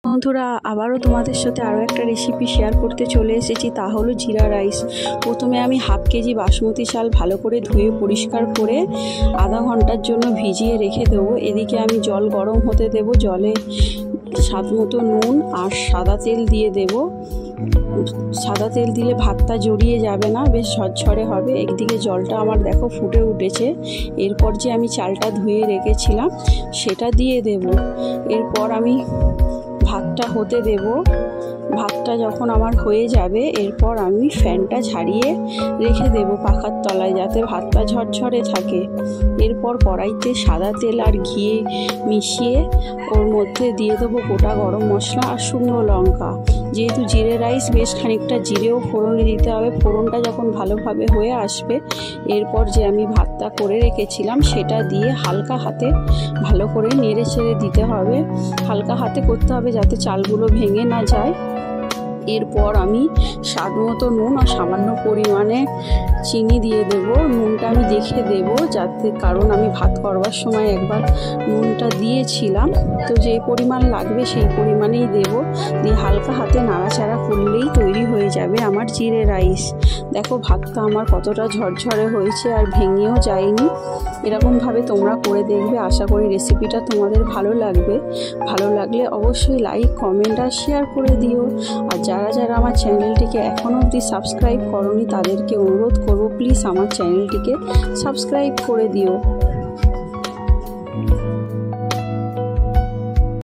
বন্ধুরা আবারও তোমাদের সাথে আরও একটা রেসিপি শেয়ার করতে চলে এসেছি, তা হলো জিরা রাইস। প্রথমে আমি হাফ কেজি বাসমতি চাল ভালো করে ধুয়ে পরিষ্কার করে আধা ঘন্টার জন্য ভিজিয়ে রেখে দেবো। এদিকে আমি জল গরম হতে দেব, জলে স্বাদ মতো নুন আর সাদা তেল দিয়ে দেব। সাদা তেল দিলে ভাতটা জড়িয়ে যাবে না, বেশ ঝরঝরে হবে। একদিকে জলটা আমার দেখো ফুটে উঠেছে। এরপর যে আমি চালটা ধুয়ে রেখেছিলাম সেটা দিয়ে দেব। এরপর আমি ভাতটা হতে দেব। ভাতটা যখন আমার হয়ে যাবে এরপর আমি ফ্যানটা ঝাড়িয়ে রেখে দেব পাখার তলায়, যাতে ভাতটা ঝরঝরে থাকে। এরপর কড়াইতে সাদা তেল আর ঘি মিশিয়ে ওর মধ্যে দিয়ে দেবো গোটা গরম মশলা আর শুকনো লঙ্কা। যেহেতু জিরে রাইস বেশ খানিকটা জিরেও ফোড়নে দিতে হবে। ফোড়নটা যখন ভালোভাবে হয়ে আসবে এরপর যে আমি ভাতটা করে রেখেছিলাম সেটা দিয়ে হালকা হাতে ভালো করে নেড়ে ছেড়ে দিতে হবে। হালকা হাতে করতে হবে যাতে চালগুলো ভেঙে না যায়। এরপর আমি স্বাদ মতো নুন আর সামান্য পরিমাণে চিনি দিয়ে দেবো। নুনটা আমি দেখে দেবো, যাতে কারণ আমি ভাত করবার সময় একবার নুনটা দিয়েছিলাম, তো যে পরিমাণ লাগবে সেই পরিমাণেই দেব। দিয়ে হালকা হাতে নাড়াচাড়া করলেই তৈরি হয়ে যাবে আমার জিরে রাইস। দেখো ভাতটা আমার কতটা ঝরঝরে হয়েছে আর ভেঙেও যায়নি। এরকমভাবে তোমরা করে দেখবে, আশা করি রেসিপিটা তোমাদের ভালো লাগবে। ভালো লাগলে অবশ্যই লাইক, কমেন্ট আর শেয়ার করে দিও। আর যারা যারা আমার চ্যানেলটিকে এখনও অবধি সাবস্ক্রাইব করোনি তাদেরকে অনুরোধ করবো, প্লিজ আমার চ্যানেলটিকে সাবস্ক্রাইব করে দিও।